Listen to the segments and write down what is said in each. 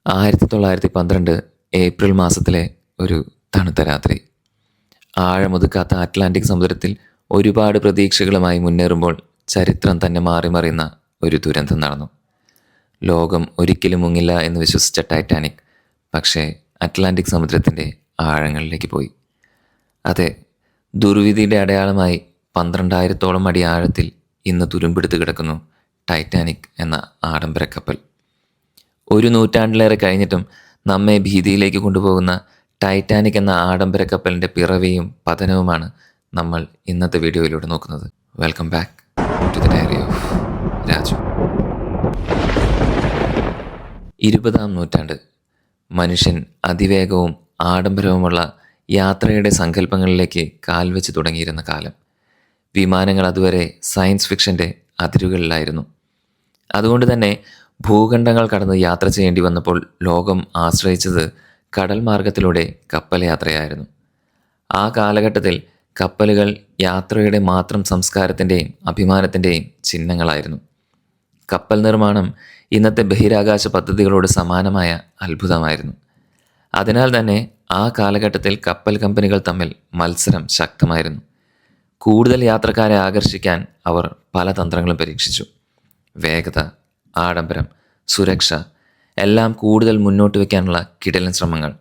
1912 April മാസത്തിലെ ഒരു തണുത്ത രാത്രി. ആഴമൊതുക്കാത്ത അറ്റ്ലാന്റിക് സമുദ്രത്തിൽ ഒരുപാട് പ്രതീക്ഷകളുമായി മുന്നേറുമ്പോൾ ചരിത്രം തന്നെ മാറിമറിയുന്ന ഒരു ദുരന്തം നടന്നു. ലോകം ഒരിക്കലും മുങ്ങില്ല എന്ന് വിശ്വസിച്ച ടൈറ്റാനിക് പക്ഷേ അറ്റ്ലാന്റിക് സമുദ്രത്തിൻ്റെ ആഴങ്ങളിലേക്ക് പോയി. അതെ, ദുർവിധിയുടെ അടയാളമായി 12,000-ഓളം അടി ആഴത്തിൽ ഇന്ന് തുരുമ്പെടുത്ത് കിടക്കുന്നു ടൈറ്റാനിക് എന്ന ആഡംബര കപ്പൽ. ഒരു നൂറ്റാണ്ടിലേറെ കഴിഞ്ഞിട്ടും നമ്മെ ഭീതിയിലേക്ക് കൊണ്ടുപോകുന്ന ടൈറ്റാനിക് എന്ന ആഡംബര കപ്പലിൻ്റെ പിറവിയും പതനവുമാണ് നമ്മൾ ഇന്നത്തെ വീഡിയോയിലൂടെ നോക്കുന്നത്. Welcome back to the diary of Raju. 20-ാം നൂറ്റാണ്ട് മനുഷ്യൻ അതിവേഗവും ആഡംബരവുമുള്ള യാത്രയുടെ സങ്കല്പങ്ങളിലേക്ക് കാൽവെച്ച് തുടങ്ങിയിരുന്ന കാലം. വിമാനങ്ങൾ അതുവരെ സയൻസ് ഫിക്ഷൻ്റെ അതിരുകളിലായിരുന്നു. അതുകൊണ്ട് തന്നെ ഭൂഖണ്ഡങ്ങൾ കടന്ന് യാത്ര ചെയ്യേണ്ടി വന്നപ്പോൾ ലോകം ആശ്രയിച്ചത് കടൽ മാർഗത്തിലൂടെ കപ്പൽ യാത്രയായിരുന്നു. ആ കാലഘട്ടത്തിൽ കപ്പലുകൾ യാത്രയുടെ മാത്രം സംസ്കാരത്തിൻ്റെയും അഭിമാനത്തിൻ്റെയും ചിഹ്നങ്ങളായിരുന്നു. കപ്പൽ നിർമ്മാണം ഇന്നത്തെ ബഹിരാകാശ പദ്ധതികളോട് സമാനമായ അത്ഭുതമായിരുന്നു. അതിനാൽ തന്നെ ആ കാലഘട്ടത്തിൽ കപ്പൽ കമ്പനികൾ തമ്മിൽ മത്സരം ശക്തമായിരുന്നു. കൂടുതൽ യാത്രക്കാരെ ആകർഷിക്കാൻ അവർ പല തന്ത്രങ്ങളും പരീക്ഷിച്ചു. വേഗത, ആഡംബരം, സുരക്ഷ എല്ലാം കൂടുതൽ മുന്നോട്ട് വയ്ക്കാനുള്ള കിടിലൻ ശ്രമങ്ങൾ.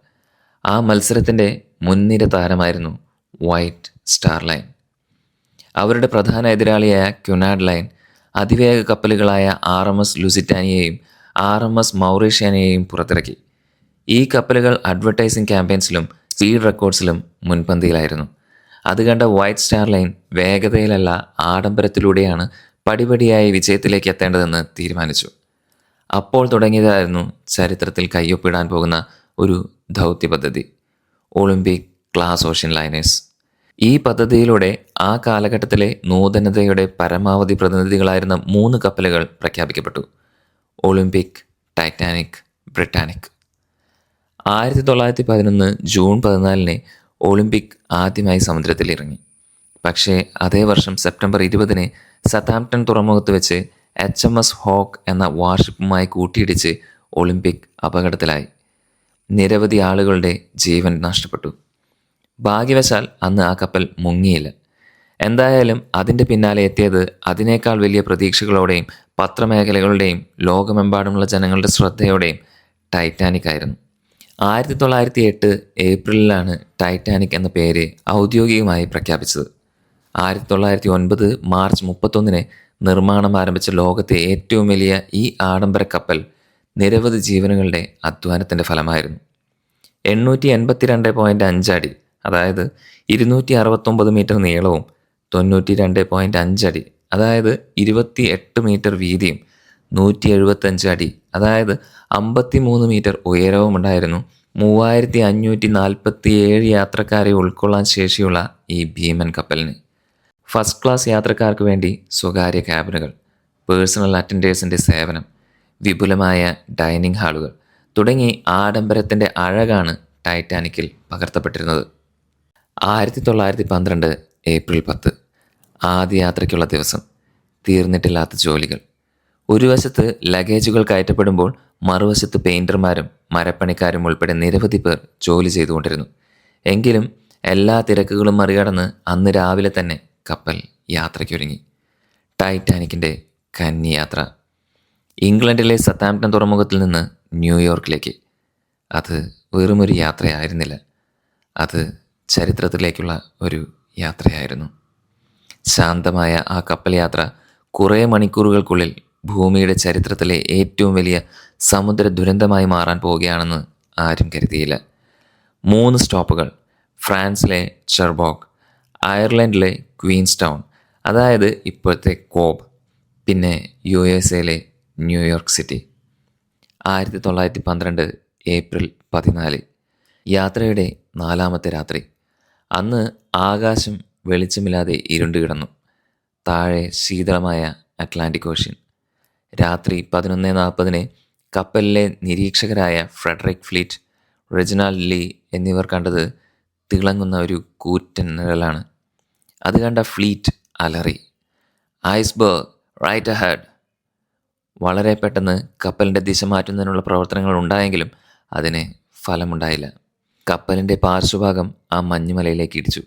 ആ മത്സരത്തിൻ്റെ മുൻനിര താരമായിരുന്നു വൈറ്റ് സ്റ്റാർ ലൈൻ. അവരുടെ പ്രധാന എതിരാളിയായ ക്യുനാഡ് ലൈൻ അതിവേഗ കപ്പലുകളായ RMS ലുസിറ്റാനിയയും RMS മൗറീഷ്യാനയെയും പുറത്തിറക്കി. ഈ കപ്പലുകൾ അഡ്വർടൈസിംഗ് ക്യാമ്പയിൻസിലും സ്പീഡ് റെക്കോർഡ്സിലും മുൻപന്തിയിലായിരുന്നു. അത് കണ്ട വൈറ്റ് സ്റ്റാർ ലൈൻ വേഗതയിലല്ല ആഡംബരത്തിലൂടെയാണ് പടിപടിയായി വിജയത്തിലേക്ക് എത്തേണ്ടതെന്ന് തീരുമാനിച്ചു. അപ്പോൾ തുടങ്ങിയതായിരുന്നു ചരിത്രത്തിൽ കയ്യൊപ്പിടാൻ പോകുന്ന ഒരു ദൗത്യ പദ്ധതി, ഒളിമ്പിക് ക്ലാസ് ഓഷ്യൻ ലൈനേഴ്സ്. ഈ പദ്ധതിയിലൂടെ ആ കാലഘട്ടത്തിലെ നൂതനതയുടെ പരമാവധി പ്രതിനിധികളായിരുന്ന 3 കപ്പലുകൾ പ്രഖ്യാപിക്കപ്പെട്ടു: ഒളിമ്പിക്, ടൈറ്റാനിക്, ബ്രിട്ടാനിക്. 1911 ജൂൺ 14 ഒളിമ്പിക് ആദ്യമായി സമുദ്രത്തിൽ ഇറങ്ങി. പക്ഷേ അതേ വർഷം സെപ്റ്റംബർ 20 സതാംപ്ടൺ തുറമുഖത്ത് വെച്ച് HMS ഹോക്ക് എന്ന വാർഷിപ്പുമായി കൂട്ടിയിടിച്ച് ഒളിമ്പിക് അപകടത്തിലായി. നിരവധി ആളുകളുടെ ജീവൻ നഷ്ടപ്പെട്ടു. ഭാഗ്യവശാൽ അന്ന് ആ കപ്പൽ മുങ്ങിയില്ല. എന്തായാലും അതിൻ്റെ പിന്നാലെ എത്തിയത് അതിനേക്കാൾ വലിയ പ്രതീക്ഷകളോടെയും പത്രമേഖലകളുടെയും ലോകമെമ്പാടുമുള്ള ജനങ്ങളുടെ ശ്രദ്ധയോടെയും ടൈറ്റാനിക് ആയിരുന്നു. 1908 ഏപ്രിലിലാണ് ടൈറ്റാനിക് എന്ന പേര് ഔദ്യോഗികമായി പ്രഖ്യാപിച്ചത്. 1909 മാർച്ച് 31 നിർമ്മാണം ആരംഭിച്ച ലോകത്തെ ഏറ്റവും വലിയ ഈ ആഡംബര കപ്പൽ നിരവധി ജീവനുകളുടെ അധ്വാനത്തിൻ്റെ ഫലമായിരുന്നു. 882.5 അടി, അതായത് 269 മീറ്റർ നീളവും 92.5 അടി, അതായത് 28 മീറ്റർ വീതിയും 175 അടി, അതായത് 53 മീറ്റർ ഉയരവും ഉണ്ടായിരുന്നു 3547 യാത്രക്കാരെ ഉൾക്കൊള്ളാൻ ശേഷിയുള്ള ഈ ഭീമൻ കപ്പലിന്. ഫസ്റ്റ് ക്ലാസ് യാത്രക്കാർക്ക് വേണ്ടി സ്വകാര്യ ക്യാബിനുകൾ, പേഴ്സണൽ അറ്റൻഡേഴ്സിൻ്റെ സേവനം, വിപുലമായ ഡൈനിങ് ഹാളുകൾ തുടങ്ങി ആഡംബരത്തിൻ്റെ അഴകാണ് ടൈറ്റാനിക്കിൽ പകർത്തപ്പെട്ടിരുന്നത്. 1912 ഏപ്രിൽ 10 ആദ്യ യാത്രയ്ക്കുള്ള ദിവസം. തീർന്നിട്ടില്ലാത്ത ജോലികൾ. ഒരു വശത്ത് ലഗേജുകൾ കയറ്റപ്പെടുമ്പോൾ മറുവശത്ത് പെയിൻറ്റർമാരും മരപ്പണിക്കാരും ഉൾപ്പെടെ നിരവധി പേർ ജോലി ചെയ്തുകൊണ്ടിരുന്നു. എങ്കിലും എല്ലാ തിരക്കുകളും മറികടന്ന് അന്ന് രാവിലെ തന്നെ കപ്പൽ യാത്രയ്ക്കൊരുങ്ങി. ടൈറ്റാനിക്കിൻ്റെ കന്നിയാത്ര. ഇംഗ്ലണ്ടിലെ സതാംപ്ടൺ തുറമുഖത്തിൽ നിന്ന് ന്യൂയോർക്കിലേക്ക്. അത് വെറുമൊരു യാത്രയായിരുന്നില്ല, അത് ചരിത്രത്തിലേക്കുള്ള ഒരു യാത്രയായിരുന്നു. ശാന്തമായ ആ കപ്പൽ യാത്ര കുറേ മണിക്കൂറുകൾക്കുള്ളിൽ ഭൂമിയുടെ ചരിത്രത്തിലെ ഏറ്റവും വലിയ സമുദ്ര ദുരന്തമായി മാറാൻ പോവുകയാണെന്ന് ആരും കരുതിയില്ല. 3 സ്റ്റോപ്പുകൾ: ഫ്രാൻസിലെ ചെർബോക്ക്, അയർലൻഡിലെ ക്വീൻസ്റ്റൗൺ, അതായത് ഇപ്പോഴത്തെ കോബ്, പിന്നെ USA ന്യൂയോർക്ക് സിറ്റി. 1912 ഏപ്രിൽ 14 യാത്രയുടെ 4ാമത്തെ രാത്രി. അന്ന് ആകാശം വെളിച്ചമില്ലാതെ ഇരുണ്ട് കിടന്നു. താഴെ ശീതളമായ അറ്റ്ലാന്റിക് ഓഷ്യൻ. രാത്രി 11:40 കപ്പലിലെ നിരീക്ഷകരായ ഫ്രെഡറിക് ഫ്ലീറ്റ്, റെജിനാൾഡ് ലീ എന്നിവർ കണ്ടത് തിളങ്ങുന്ന ഒരു കൂറ്റൻ നിഴലാണ്. അത് കണ്ട ഫ്ലീറ്റ് അലറി, "ഐസ്ബർഗ് റൈറ്റ് അഹെഡ്." വളരെ പെട്ടെന്ന് കപ്പലിൻ്റെ ദിശ മാറ്റുന്നതിനുള്ള പ്രവർത്തനങ്ങൾ ഉണ്ടായെങ്കിലും അതിന് ഫലമുണ്ടായില്ല. കപ്പലിൻ്റെ പാർശ്വഭാഗം ആ മഞ്ഞുമലയിലേക്ക് ഇടിച്ചു.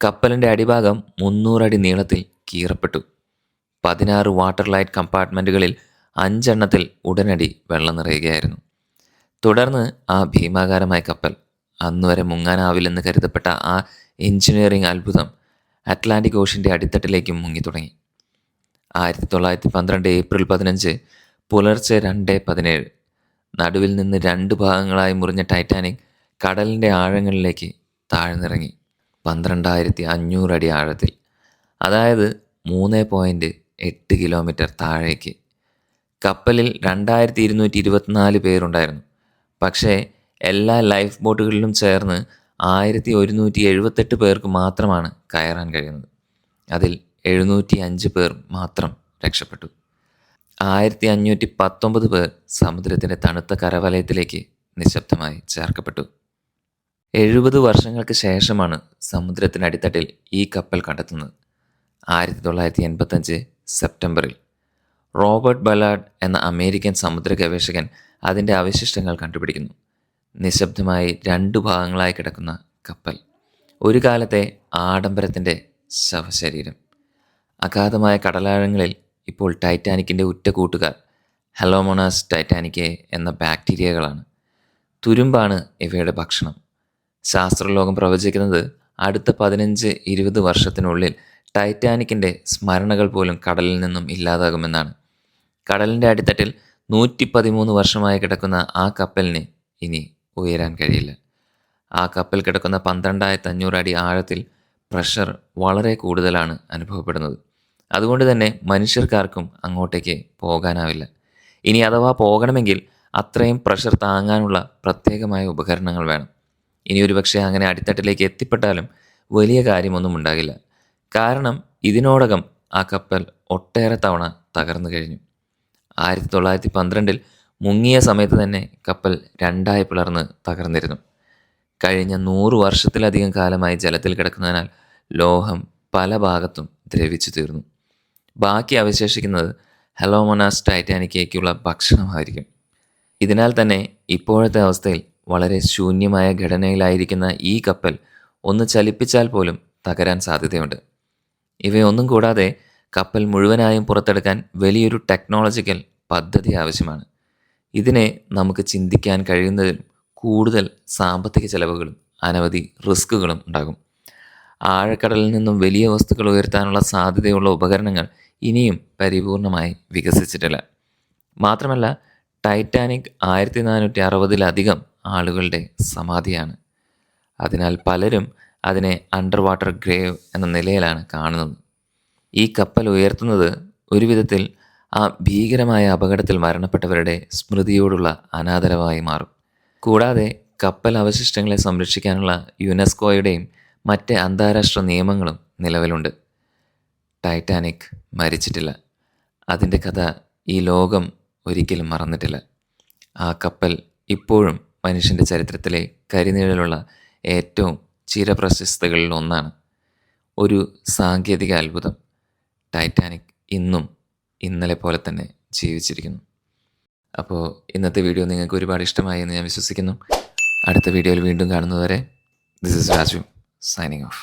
കപ്പലിൻ്റെ അടിഭാഗം 300 അടി നീളത്തിൽ കീറപ്പെട്ടു. 16 വാട്ടർ ലൈറ്റ് കമ്പാർട്ട്മെൻറ്റുകളിൽ 5 എണ്ണത്തിൽ ഉടനടി വെള്ളം നിറയുകയായിരുന്നു. തുടർന്ന് ആ ഭീമാകാരമായ കപ്പൽ, അന്നുവരെ മുങ്ങാനാവില്ലെന്ന് കരുതപ്പെട്ട ആ എഞ്ചിനീയറിംഗ് അത്ഭുതം, അറ്റ്ലാന്റിക് ഓഷ്യൻ്റെ അടിത്തട്ടിലേക്കും മുങ്ങിത്തുടങ്ങി. 1912 ഏപ്രിൽ 15 പുലർച്ചെ 2:17 നടുവിൽ നിന്ന് 2 ഭാഗങ്ങളായി മുറിഞ്ഞ ടൈറ്റാനിക് കടലിൻ്റെ ആഴങ്ങളിലേക്ക് താഴ്ന്നിറങ്ങി. 12,500 അടി ആഴത്തിൽ, അതായത് 3.8 കിലോമീറ്റർ താഴേക്ക്. കപ്പലിൽ 2,224 പേരുണ്ടായിരുന്നു. പക്ഷേ എല്ലാ ലൈഫ് ബോട്ടുകളിലും ചേർന്ന് 1,178 പേർക്ക് മാത്രമാണ് കയറാൻ കഴിയുന്നത്. അതിൽ 705 പേർ മാത്രം രക്ഷപ്പെട്ടു. 1,519 പേർ സമുദ്രത്തിൻ്റെ തണുത്ത കരവലയത്തിലേക്ക് നിശബ്ദമായി ചേർക്കപ്പെട്ടു. 70 വർഷങ്ങൾക്ക് ശേഷമാണ് സമുദ്രത്തിനടിത്തട്ടിൽ ഈ കപ്പൽ കണ്ടെത്തുന്നത്. 1985 സെപ്റ്റംബറിൽ റോബർട്ട് ബലാഡ് എന്ന അമേരിക്കൻ സമുദ്ര ഗവേഷകൻ അതിൻ്റെ അവശിഷ്ടങ്ങൾ കണ്ടുപിടിക്കുന്നു. നിശബ്ദമായി 2 ഭാഗങ്ങളായി കിടക്കുന്ന കപ്പൽ, ഒരു കാലത്തെ ആഡംബരത്തിൻ്റെ ശവശരീരം. അഗാധമായ കടലാഴങ്ങളിൽ ഇപ്പോൾ ടൈറ്റാനിക്കിൻ്റെ ഉറ്റ കൂട്ടുകാർ ഹെലോമോണാസ് ടൈറ്റാനിക്കെ എന്ന ബാക്ടീരിയകളാണ്. തുരുമ്പാണ് ഇവയുടെ ഭക്ഷണം. ശാസ്ത്രലോകം പ്രവചിക്കുന്നത് അടുത്ത 15-20 വർഷത്തിനുള്ളിൽ ടൈറ്റാനിക്കിൻ്റെ സ്മരണകൾ പോലും കടലിൽ നിന്നും ഇല്ലാതാകുമെന്നാണ്. കടലിൻ്റെ അടിത്തട്ടിൽ 113 വർഷമായി കിടക്കുന്ന ആ കപ്പലിന് ഇനി ഉയരാൻ കഴിയില്ല. ആ കപ്പൽ കിടക്കുന്ന 12,500 അടി ആഴത്തിൽ പ്രഷർ വളരെ കൂടുതലാണ് അനുഭവപ്പെടുന്നത്. അതുകൊണ്ട് തന്നെ മനുഷ്യർക്കാർക്കും അങ്ങോട്ടേക്ക് പോകാനാവില്ല. ഇനി അഥവാ പോകണമെങ്കിൽ അത്രയും പ്രഷർ താങ്ങാനുള്ള പ്രത്യേകമായ ഉപകരണങ്ങൾ വേണം. ഇനി ഒരുപക്ഷെ അങ്ങനെ അടിത്തട്ടിലേക്ക് എത്തിപ്പെട്ടാലും വലിയ കാര്യമൊന്നും ഉണ്ടാകില്ല. കാരണം ഇതിനോടകം ആ കപ്പൽ ഒട്ടേറെ തവണ തകർന്നു കഴിഞ്ഞു. 1912 മുങ്ങിയ സമയത്ത് തന്നെ കപ്പൽ 2 പിളർന്ന് തകർന്നിരുന്നു. കഴിഞ്ഞ 100 വർഷത്തിലധികം കാലമായി ജലത്തിൽ കിടക്കുന്നതിനാൽ ലോഹം പല ഭാഗത്തും ദ്രവിച്ചു തീർന്നു. ബാക്കി അവശേഷിക്കുന്നത് ഹെലോമോണാസ് ടൈറ്റാനിക്കേക്കുള്ള ഭക്ഷണമായിരിക്കും. ഇതിനാൽ തന്നെ ഇപ്പോഴത്തെ അവസ്ഥയിൽ വളരെ ശൂന്യമായ ഘടനയിലായിരിക്കുന്ന ഈ കപ്പൽ ഒന്ന് ചലിപ്പിച്ചാൽ പോലും തകരാൻ സാധ്യതയുണ്ട്. ഇവയൊന്നും കൂടാതെ കപ്പൽ മുഴുവനായും പുറത്തെടുക്കാൻ വലിയൊരു ടെക്നോളജിക്കൽ പദ്ധതി ആവശ്യമാണ്. ഇതിനെ നമുക്ക് ചിന്തിക്കാൻ കഴിയുന്നതിലും കൂടുതൽ സാമ്പത്തിക ചെലവുകളും അനവധി റിസ്കുകളും ഉണ്ടാകും. ആഴക്കടലിൽ നിന്നും വലിയ വസ്തുക്കൾ ഉയർത്താനുള്ള സാധ്യതയുള്ള ഉപകരണങ്ങൾ ഇനിയും പരിപൂർണമായി വികസിച്ചിട്ടില്ല. മാത്രമല്ല, ടൈറ്റാനിക് 1460-ലധികം ആളുകളുടെ സമാധിയാണ്. അതിനാൽ പലരും അതിനെ അണ്ടർ വാട്ടർ ഗ്രേവ് എന്ന നിലയിലാണ് കാണുന്നത്. ഈ കപ്പൽ ഉയർത്തുന്നത് ഒരു വിധത്തിൽ ആ ഭീകരമായ അപകടത്തിൽ മരണപ്പെട്ടവരുടെ സ്മൃതിയോടുള്ള അനാദരവായി മാറും. കൂടാതെ കപ്പൽ അവശിഷ്ടങ്ങളെ സംരക്ഷിക്കാനുള്ള യുനെസ്കോയുടെയും മറ്റ് അന്താരാഷ്ട്ര നിയമങ്ങളും നിലവിലുണ്ട്. ടൈറ്റാനിക് മരിച്ചിട്ടില്ല. അതിൻ്റെ കഥ ഈ ലോകം ഒരിക്കലും മറന്നിട്ടില്ല. ആ കപ്പൽ ഇപ്പോഴും മനുഷ്യൻ്റെ ചരിത്രത്തിലെ കരിനിഴലുള്ള ഏറ്റവും ചിരപ്രശസ്തകളിൽ ഒന്നാണ്. ഒരു സാങ്കേതിക അത്ഭുതം. ടൈറ്റാനിക് ഇന്നും ഇന്നലെ പോലെ തന്നെ ജീവിച്ചിരിക്കുന്നു. അപ്പോൾ ഇന്നത്തെ വീഡിയോ നിങ്ങൾക്ക് ഒരുപാട് ഇഷ്ടമായി എന്ന് ഞാൻ വിശ്വസിക്കുന്നു. അടുത്ത വീഡിയോയിൽ വീണ്ടും കാണുന്നതുവരെ, this is Raju signing of.